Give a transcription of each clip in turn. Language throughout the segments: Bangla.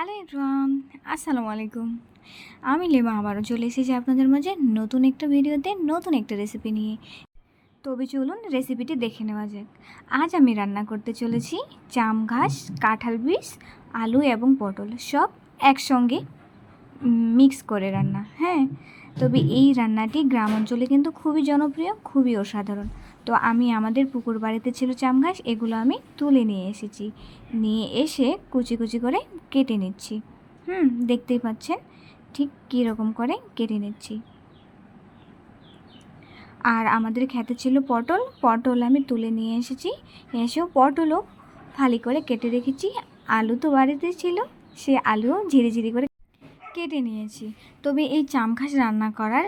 হ্যালো এভরিওয়ান, আসসালামু আলাইকুম। আমি লিমা আবারও চলে এসেছি আপনাদের মাঝে নতুন একটা ভিডিওতে নতুন একটা রেসিপি নিয়ে। তবে চলুন রেসিপিটি দেখে নেওয়া যাক। আজ আমি রান্না করতে চলেছি জাম ঘাস, কাঁঠাল বীজ, আলু এবং পটল সব একসঙ্গে মিক্স করে রান্না। হ্যাঁ, তবে এই রান্নাটি গ্রাম অঞ্চলে কিন্তু খুবই জনপ্রিয়, খুবই অসাধারণ। তো আমি আমাদের পুকুর বাড়িতে ছিল জাম ঘাস, এগুলো আমি তুলে নিয়ে এসেছি। নিয়ে এসে কুচি কুচি করে কেটে নিচ্ছি। দেখতেই পাচ্ছেন ঠিক কীরকম করে কেটে নিচ্ছি। আর আমাদের খেতে ছিল পটল, পটল আমি তুলে নিয়ে এসেছি। এসেও পটলও ফালি করে কেটে রেখেছি। আলু তো বাড়িতে ছিল, সে আলুও ঝিরি ঝিরি করে কেটে নিয়েছি। তবে এই জাম ঘাস রান্না করার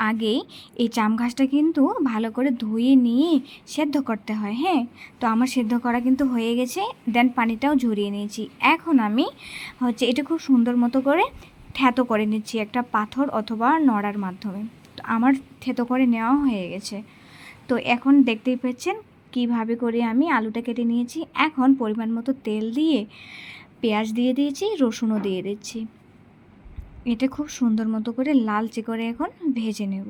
আগেই এই জাম ঘাসটা কিন্তু ভালো করে ধুয়ে নিয়ে সেদ্ধ করতে হয়। হ্যাঁ, তো আমার সেদ্ধ করা কিন্তু হয়ে গেছে। দেন পানিটাও ঝরিয়ে নিয়েছি। এখন আমি এটা খুব সুন্দর মতো করে থেতো করে নিচ্ছি একটা পাথর অথবা নড়ার মাধ্যমে। তো আমার থেতো করে নেওয়া হয়ে গেছে। তো এখন দেখতেই পাচ্ছেন কিভাবে করে আমি আলুটা কেটে নিয়েছি। এখন পরিমাণ মতো তেল দিয়ে পেঁয়াজ দিয়ে দিয়েছি, রসুনও দিয়ে দিচ্ছি। এটা খুব সুন্দর মতো করে লালচে করে এখন ভেজে নেব।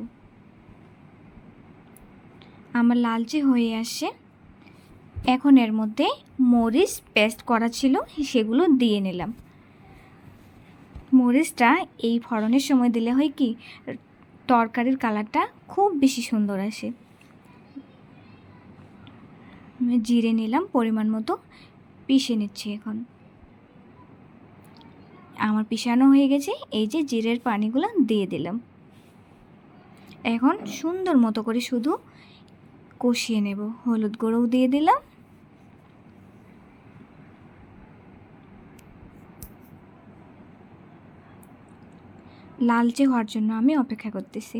আমার লালচে হয়ে আসছে। এখন এর মধ্যে মরিচ পেস্ট করা ছিল সেগুলো দিয়ে নিলাম। মরিচটা এই ফোড়নের সময় দিলে হয় কি, তরকারির কালারটা খুব বেশি সুন্দর আসে। জিরে নিলাম পরিমাণ মতো, পিষে নিচ্ছি। এখন আমার পিষানো হয়ে গেছে। এই যে জিরের পানিগুলো দিয়ে দিলাম। এখন সুন্দর মতো করে শুধু কষিয়ে নেব। হলুদ গুঁড়োও দিয়ে দিলাম। লালচে হওয়ার জন্য আমি অপেক্ষা করতেছি।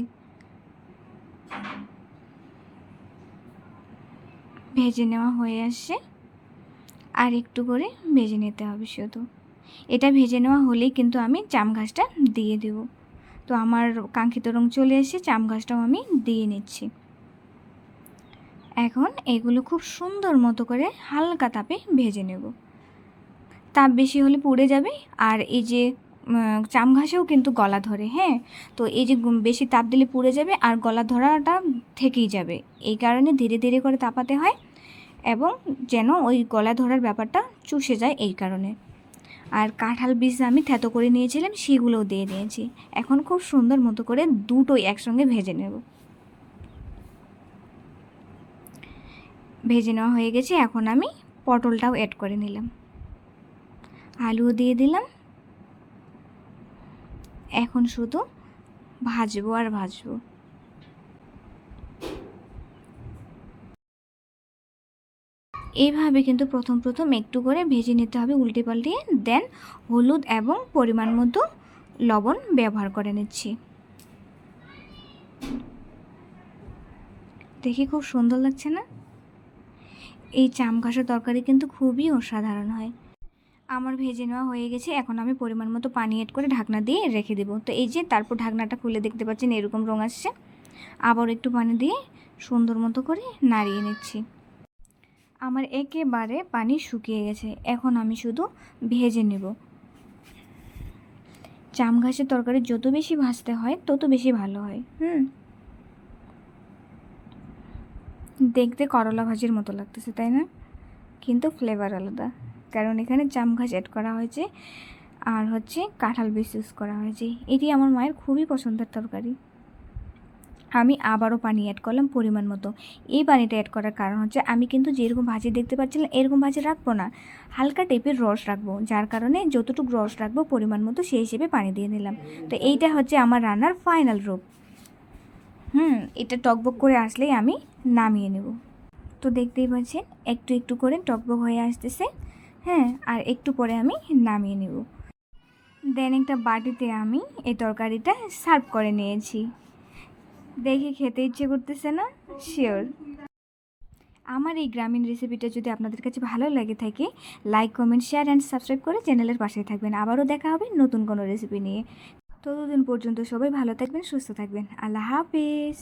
ভেজে নেওয়া হয়ে আসছে। আর একটু করে ভেজে নিতে হবে শুধু। এটা ভেজে নেওয়া হলেই কিন্তু আমি জাম ঘাসটা দিয়ে দেব। তো আমার কাঙ্ক্ষিত রং চলে এসে জাম ঘাসটাও আমি দিয়ে নিচ্ছি। এখন এগুলো খুব সুন্দর মতো করে হালকা তাপে ভেজে নেব। তাপ বেশি হলে পুড়ে যাবে। আর এই যে জাম ঘাসেও কিন্তু গলা ধরে। হ্যাঁ, তো এই যে বেশি তাপ দিলে পুড়ে যাবে আর গলা ধরাটা থেকেই যাবে। এই কারণে ধীরে ধীরে করে তাপাতে হয় এবং যেন ওই গলা ধরার ব্যাপারটা চুষে যায়, এই কারণে। আর কাঁঠাল বীজ আমি থেতো করে নিয়েছিলাম, সেগুলোও দিয়ে দিয়েছি। এখন খুব সুন্দর মতো করে দুটোই একসঙ্গে ভেজে নেব। ভেজে নেওয়া হয়ে গেছে। এখন আমি পটলটাও অ্যাড করে নিলাম, আলুও দিয়ে দিলাম। এখন শুধু ভাজবো আর ভাজবো। এইভাবে কিন্তু প্রথম প্রথম একটু করে ভেজে নিতে হবে উল্টে পাল্টিয়ে। দেন হলুদ এবং পরিমাণ মতো লবণ ব্যবহার করে নিচ্ছি। দেখি খুব সুন্দর লাগছে না? এই জাম ঘাসের তরকারি কিন্তু খুবই অসাধারণ হয়। আমার ভেজে নেওয়া হয়ে গেছে। এখন আমি পরিমাণ মতো পানি এড করে ঢাকনা দিয়ে রেখে দেবো। তো এই যে তারপর ঢাকনাটা খুলে দেখতে পাচ্ছেন এরকম রং আসছে। আবার একটু পানি দিয়ে সুন্দর মতো করে নাড়িয়ে নিচ্ছি। আমার একেবারে পানি শুকিয়ে গেছে। এখন আমি শুধু ভেজে নেব। জাম ঘাসের তরকারি যত বেশি ভাজতে হয় তত বেশি ভালো হয়। দেখতে করলা ভাজির মতো লাগতেছে, তাই না? কিন্তু ফ্লেভার আলাদা, কারণ এখানে জাম ঘাস অ্যাড করা হয়েছে আর কাঁঠাল বীজ ইউজ করা হয়েছে। এটি আমার মায়ের খুবই পছন্দের তরকারি। আমি আবারও পানি অ্যাড করলাম পরিমাণ মতো। এই পানিটা অ্যাড করার কারণ আমি কিন্তু যেরকম ভাজি দেখতে পাচ্ছিলাম এরকম ভাজি রাখবো না, হালকা টাইপের রস রাখবো। যার কারণে যতটুকু রস রাখবো পরিমাণ মতো সেই হিসেবে পানি দিয়ে নিলাম। তো এইটা আমার রান্নার ফাইনাল রূপ। এটা টকবক করে আসলেই আমি নামিয়ে নেব। তো দেখতেই পাচ্ছেন একটু একটু করে টকবক হয়ে আসতেছে। হ্যাঁ, আর একটু পরে আমি নামিয়ে নেব। দেন একটা বাটিতে আমি এই তরকারিটা সার্ভ করে নিয়েছি। দেখে খেতে ইচ্ছে করতেছে না? শিওর। আমার এই গ্রামীণ রেসিপিটা যদি আপনাদের কাছে ভালো লাগে থাকে, like, comment, share and subscribe করে চ্যানেলের পাশে থাকবেন। আবারও দেখা হবে নতুন কোনো রেসিপি নিয়ে। ততদিন পর্যন্ত সবাই ভালো থাকবেন, সুস্থ থাকবেন। আল্লাহ হাফিজ।